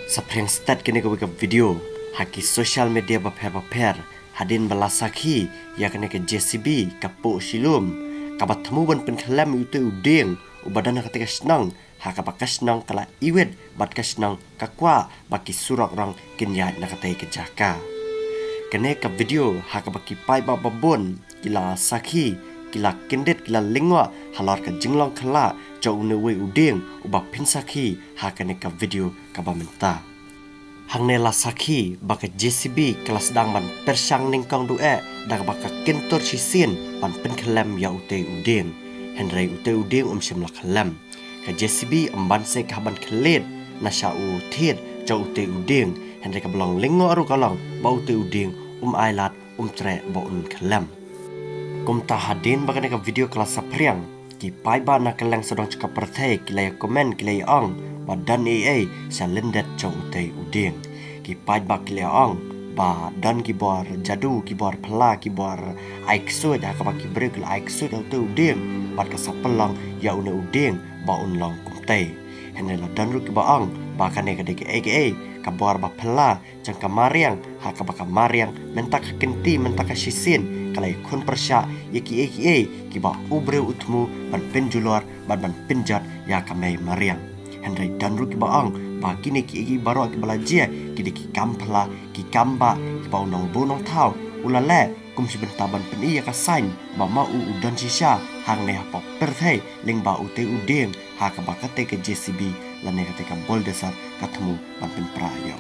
Sapreng start kini ke video haki social media baper hadin balasaki ya kini ke JCB kapo silum kabat temu ban penkelam ute udeng ubadana ketika senang haka bakas senang kala iwet bat senang kakwa baki surak orang kinyat nak katai kejaka kene ke video haka baki pai babon kila saki kila kendet kila lingwa halar ke jinglong kala jauh newe udeng ubah pinsaki hakane ka video kabamenta hangne la saki baka JCB kelas dang ban persang ningkong due dak baka kentor sisin ban penkelam ya ute udeng henry ute udeng sim la kelam ka JCB amban se kaban kelet na shau thet jauh ute udeng henry ka belong lingo aru kalong ba ute udeng ailat tre ba un kelam kum ta hadin baka ka video kelas sapriang ki pai ba na kelang sodong cakap perthai kilai komen kilai ong badan AA salendet jauh utai udeng ki pai ba kilai ong ba dan ki bor jadu ki bor pala ki bor aiksud ha ka ba ki brek aiksud utai udeng bat ka sapelang ya une udeng ba un long kumtai henela dan ru ki ba ong ba kane ka de AKA ka bor ba pala jang ka mariang ha ka ba ka mariang mentak kenti mentak sisin kalai kun persya yaki AKA ki ba ubre utmu ban penjulor ban penjat ya kamai mariang henry dan ru ki ba ong ba kini ki AKA baro ki balaje ki de ki kampla ki kamba ki ba unong bonong tau ulale kum si bentaban peni ya ka sign ba ma udan sisa hang ne pa perthai ling ba ute udeng ha ka ba kate ke JCB lane kate ka bol desar katemu ban pen pra ya